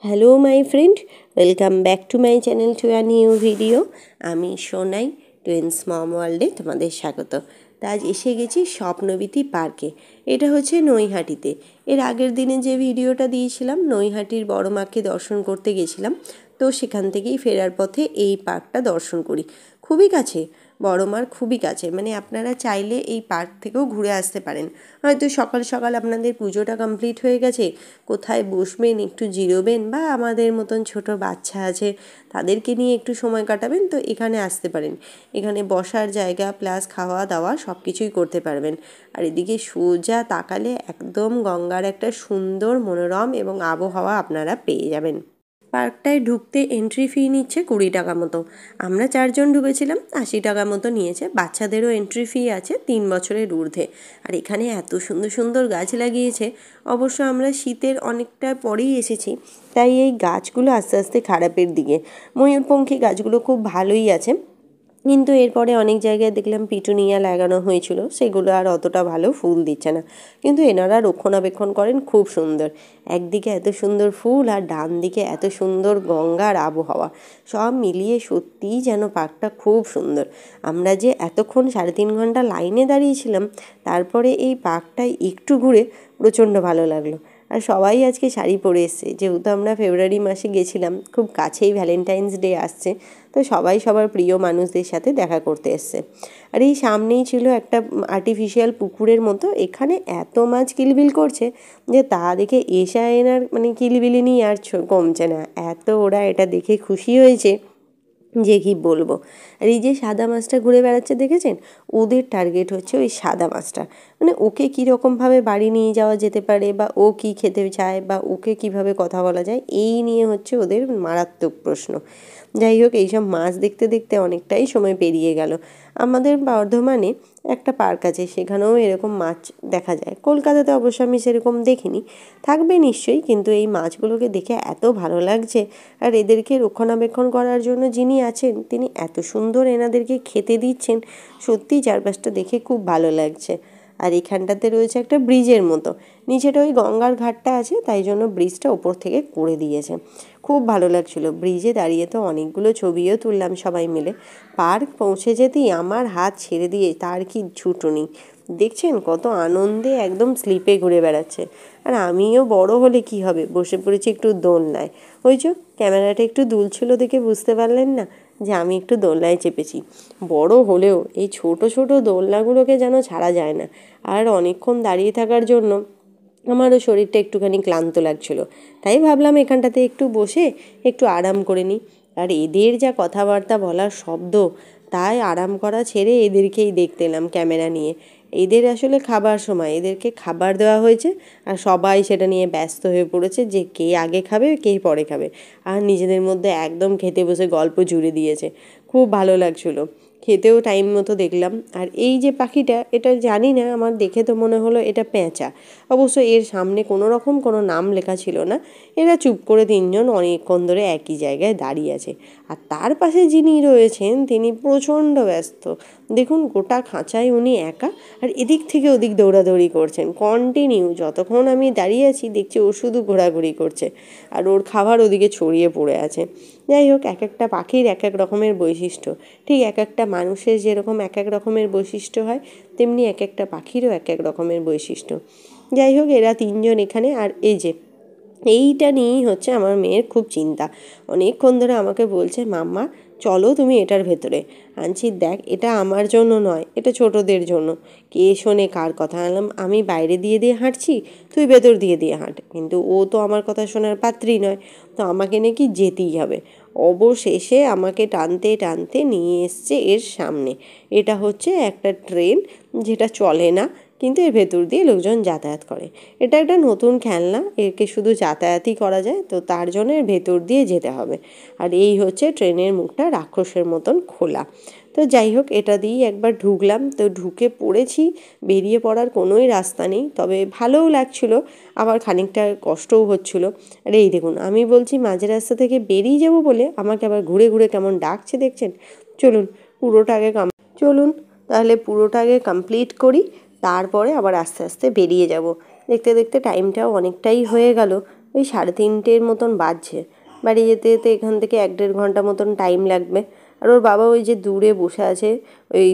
Hello my friend, welcome back to my channel to a new video. আমি Sonai, twins মম ওয়ার্ল্ডে তোমাদের স্বাগত। তা আজ এসে গেছি স্বপ্নবীথি পার্কে। এটা হচ্ছে নৈহাটিতে। এর আগের দিনে যে ভিডিওটা দিয়েছিলাম, নৈহাটির বড় মাকে দর্শন করতে গেছিলাম, তো সেখান থেকেই ফেরার পথে এই পার্কটা দর্শন করি। খুবই কাছে, বড় মার খুবই কাছে, মানে আপনারা চাইলে এই পার্ক থেকেও ঘুরে আসতে পারেন। হয়তো সকাল সকাল আপনাদের পুজোটা কমপ্লিট হয়ে গেছে, কোথায় বসবেন, একটু জিরোবেন, বা আমাদের মতন ছোট বাচ্চা আছে তাদেরকে নিয়ে একটু সময় কাটাবেন, তো এখানে আসতে পারেন। এখানে বসার জায়গা প্লাস খাওয়া দাওয়া সব কিছুই করতে পারবেন। আর এদিকে সোজা তাকালে একদম গঙ্গার একটা সুন্দর মনোরম এবং আবহাওয়া আপনারা পেয়ে যাবেন। পার্কটায় ঢুকতে এন্ট্রি ফি নিচ্ছে 20 টাকা মতো। আমরা 4 জন ঢুকেছিলাম, 80 টাকা মতো নিয়েছে। বাচ্চাদেরও এন্ট্রি ফি আছে 3 বছরের ঊর্ধ্বে। আর এখানে এত সুন্দর সুন্দর গাছ লাগিয়েছে। অবশ্য আমরা শীতের অনেকটা পরেই এসেছি, তাই এই গাছগুলো আস্তে আস্তে খারাপের দিকে। ময়ূরপঙ্খী গাছগুলো খুব ভালোই আছে, কিন্তু এরপরে অনেক জায়গায় দেখলাম পিটুনিয়া লাগানো হয়েছিল, সেগুলো আর অতটা ভালো ফুল দিচ্ছে না। কিন্তু এনারা রক্ষণাবেক্ষণ করেন খুব সুন্দর। একদিকে এত সুন্দর ফুল আর ডান দিকে এত সুন্দর গঙ্গার আবহাওয়া, সব মিলিয়ে সত্যিই যেন পার্কটা খুব সুন্দর। আমরা যে এতক্ষণ 3.5 ঘন্টা লাইনে দাঁড়িয়েছিলাম, তারপরে এই পার্কটায় একটু ঘুরে প্রচণ্ড ভালো লাগলো। আর সবাই আজকে শাড়ি পরে এসছে, যেহেতু আমরা ফেব্রুয়ারি মাসে গেছিলাম, খুব কাছেই ভ্যালেন্টাইন্স ডে আসছে, তো সবাই সবার প্রিয় মানুষদের সাথে দেখা করতে এসছে। আর এই সামনেই ছিল একটা আর্টিফিশিয়াল পুকুরের মতো, এখানে এত মাছ কিলবিল করছে যে তা দেখে এসা এনার মানে কিলবিলিনি আর কমছে না। এত ওরা এটা দেখে খুশি হয়েছে যে কি বলবো। আর এই যে সাদা মাছটা ঘুরে বেড়াচ্ছে দেখেছেন, ওদের টার্গেট হচ্ছে ওই সাদা মাছটা। মানে ওকে কীরকমভাবে বাড়ি নিয়ে যাওয়া যেতে পারে, বা ও কি খেতে চায়, বা ওকে কিভাবে কথা বলা যায়, এই নিয়ে হচ্ছে ওদের মারাত্মক প্রশ্ন। যাই হোক, এইসব মাছ দেখতে দেখতে অনেকটাই সময় পেরিয়ে গেল। আমাদের বর্ধমানে একটা পার্ক আছে, সেখানেও এরকম মাছ দেখা যায়। কলকাতাতে অবশ্য আমি সেরকম দেখিনি, থাকবে নিশ্চয়ই, কিন্তু এই মাছগুলোকে দেখে এত ভালো লাগছে। আর এদেরকে রক্ষণাবেক্ষণ করার জন্য যিনি আছেন, তিনি এত সুন্দর এনাদেরকে খেতে দিচ্ছেন, সত্যিই চারপাশটা দেখে খুব ভালো লাগছে। আর এখানটাতে রয়েছে একটা ব্রিজের মতো, নিচেটা ওই গঙ্গার ঘাটটা আছে, তাই জন্য ব্রিজটা ওপর থেকে করে দিয়েছে। খুব ভালো লাগছিল। ব্রিজে দাঁড়িয়ে তো অনেকগুলো ছবিও তুললাম সবাই মিলে। পার্ক পৌঁছে যেতেই আমার হাত ছেড়ে দিয়ে তার কি ছুটুনি, দেখছেন কত আনন্দে একদম স্লিপে ঘুরে বেড়াচ্ছে। আর আমিও বড় হলে কি হবে, বসে পড়েছি একটু দোলনায়। ওই যে ক্যামেরাটা একটু দুলছিল দেখে বুঝতে পারলেন না যে আমি একটু দোলনায় চেপেছি। বড় হলেও এই ছোট ছোট দোলনাগুলোকে যেন ছাড়া যায় না। আর অনেকক্ষণ দাঁড়িয়ে থাকার জন্য আমারও শরীরটা একটুখানি ক্লান্ত লাগছিল, তাই ভাবলাম এখানটাতে একটু বসে একটু আরাম করে নিই। আর এদের যা কথাবার্তা বলার শব্দ, তাই আরাম করা ছেড়ে এদেরকেই দেখতে এলাম ক্যামেরা নিয়ে। এদের আসলে খাবার সময় এদেরকে খাবার দেওয়া হয়েছে, আর সবাই সেটা নিয়ে ব্যস্ত হয়ে পড়েছে যে কে আগে খাবে কে পরে খাবে। আর নিজেদের মধ্যে একদম খেতে বসে গল্প জুড়ে দিয়েছে। খুব ভালো লাগছিলো। খেতেও টাইম মতো দেখলাম। আর এই যে পাখিটা, এটা জানি না, আমার দেখে তো মনে হলো এটা পেঁচা। অবশ্য এর সামনে কোনো রকম কোনো নাম লেখা ছিল না। এরা চুপ করে 3 জন অনেকক্ষণ ধরে একই জায়গায় দাঁড়িয়ে আছে। আর তার পাশে যিনি রয়েছেন তিনি প্রচণ্ড ব্যস্ত। দেখুন গোটা খাঁচায় উনি একা, আর এদিক থেকে ওদিক দৌড়াদৌড়ি করছেন কন্টিনিউ। যতক্ষণ আমি দাঁড়িয়ে আছি দেখছি ও শুধু ঘোরাঘুরি করছে, আর ওর খাবার ওদিকে ছড়িয়ে পড়ে আছে। যাই হোক, এক একটা পাখির এক এক রকমের বৈশিষ্ট্য। ঠিক এক একটা মানুষের যেরকম এক এক রকমের বৈশিষ্ট্য হয়, তেমনি এক একটা পাখিরও এক এক রকমের বৈশিষ্ট্য। যাই হোক, এরা 3 জন এখানে। আর এই যে এইটা নিয়েই হচ্ছে আমার মেয়ের খুব চিন্তা। অনেকক্ষণ ধরে আমাকে বলছে, মাম্মা চলো তুমি এটার ভেতরে। আনছি, দেখ এটা আমার জন্য নয়, এটা ছোটদের জন্য। কে শোনে কার কথা? আনলাম আমি বাইরে দিয়ে দিয়ে হাঁটছি, তুই ভেতর দিয়ে দিয়ে হাঁট। কিন্তু ও তো আমার কথা শোনার পাত্রী নয়, তো আমাকে নাকি যেতেই হবে। অবশেষে আমাকে টানতে টানতে নিয়ে এসছে এর সামনে। এটা হচ্ছে একটা ট্রেন, যেটা চলে না, কিন্তু এর ভেতর দিয়ে লোকজন যাতায়াত করে। এটা একটা নতুন খেলনা, একে শুধু যাতায়াতই করা যায়, তো তার জন্য এর ভেতর দিয়ে যেতে হবে। আর এই হচ্ছে ট্রেনের মুখটা রাক্ষসের মতন খোলা। তো যাই হোক, এটা দিয়েই একবার ঢুকলাম, তো ঢুকে পড়েছি। বেরিয়ে পড়ার কোনোই রাস্তা নেই, তবে ভালোও লাগছিল, আবার খানিকটা কষ্টও হচ্ছিল। আর এই দেখুন, আমি বলছি মাঝ রাস্তা থেকে বেরিয়ে যাব বলে আমাকে আবার ঘুরে ঘুরে কেমন ডাকছে দেখছেন। চলুন পুরোটা আগে চলুন তাহলে পুরোটা আগে কমপ্লিট করি, তারপরে আবার আস্তে আস্তে বেরিয়ে যাব। দেখতে দেখতে টাইমটাও অনেকটাই হয়ে গেল, ওই 3:30 মতন বাজছে। বাড়ি যেতে যেতে এখান থেকে 1-1.5 ঘন্টা মতন টাইম লাগবে। আর ওর বাবা ওই যে দূরে বসে আছে ওই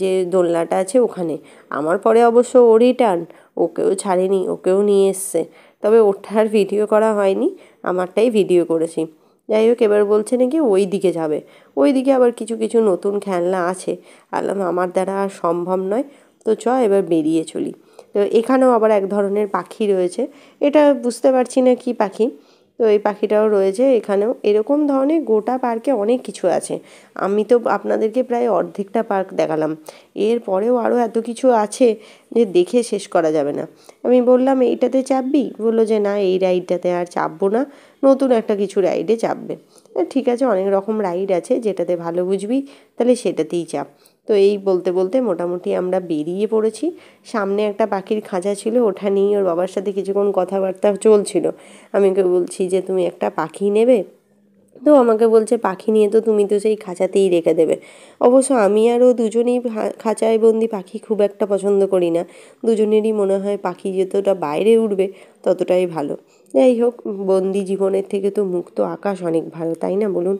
যে দোলনাটা আছে ওখানে। আমার পরে অবশ্য ওরই টার্ন, ওকেও ছাড়েনি, ওকেও নিয়ে এসছে। তবে ওটার ভিডিও করা হয়নি, আমারটাই ভিডিও করেছি। যাই হোক, এবার বলছে নাকি ওই দিকে যাবে। ওই দিকে আবার কিছু কিছু নতুন খেলনা আছে। বললাম আমার দ্বারা আর সম্ভব নয়, তো এবার বেরিয়ে চলি। তো এখানেও আবার এক ধরনের পাখি রয়েছে, এটা বুঝতে পারছি না কি পাখি। তো এই পাখিটাও রয়েছে এখানেও। এরকম ধরনের গোটা পার্কে অনেক কিছু আছে। আমি তো আপনাদেরকে প্রায় অর্ধেকটা পার্ক দেখালাম, এরপরেও আরও এত কিছু আছে যে দেখে শেষ করা যাবে না। আমি বললাম এইটাতে চাপবি? বললো যে না, এই রাইডটাতে আর চাপবো না, নতুন একটা কিছু রাইডে চাপবে। ঠিক আছে, অনেক রকম রাইড আছে, যেটাতে ভালো বুঝবি তাহলে সেটাতেই চাপ। তো এই বলতে বলতে মোটামুটি আমরা বেরিয়ে পড়েছি। সামনে একটা পাখির খাঁচা ছিল, ওঠা নিয়েই ওর বাবার সাথে কিছুক্ষণ কথাবার্তা চলছিল। আমি ওকে বলছি যে তুমি একটা পাখি নেবে? তো আমাকে বলছে পাখি নিয়ে তো তুমি তো সেই খাঁচাতেই রেখে দেবে। অবশ্য আমি আর ও দুজনেই খাঁচায় বন্দি পাখি খুব একটা পছন্দ করি না। দুজনেরই মনে হয় পাখি যতটা বাইরে উড়বে ততটাই ভালো। যাই হোক, বন্দি জীবনের থেকে তো মুক্ত আকাশ অনেক ভালো, তাই না বলুন?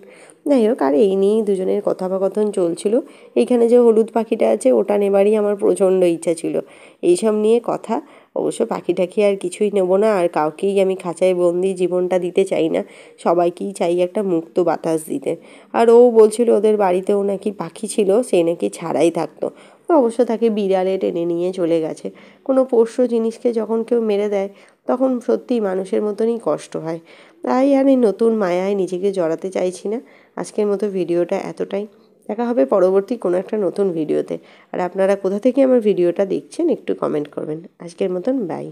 যাই হোক, আর এই নিয়েই দুজনের কথোপকথন চলছিল। এইখানে যে হলুদ পাখিটা আছে ওটা নেবারই আমার প্রচণ্ড ইচ্ছা ছিল। এইসব নিয়ে কথা। অবশ্য পাখি টাখি আর কিছুই নেবো না, আর কাউকেই আমি খাঁচায় বন্দি জীবনটা দিতে চাই না। সবাইকেই চাই একটা মুক্ত বাতাস দিতে। আর ও বলছিল ওদের বাড়িতেও নাকি পাখি ছিল, সে নাকি ছাড়াই থাকতো। অবশ্য তাকে বিড়ালে টেনে নিয়ে চলে গেছে। কোনো পোষ্য জিনিসকে যখন কেউ মেরে দেয় তখন সত্যিই মানুষের মতনই কষ্ট হয়। তাই আর এই নতুন মায়ায় নিজেকে জড়াতে চাইছি না। আজকের মতো ভিডিওটা এতটাই। দেখা হবে পরবর্তী কোনো একটা নতুন ভিডিওতে। আর আপনারা কোথা থেকে আমার ভিডিওটা দেখছেন একটু কমেন্ট করবেন। আজকের মতন বাই।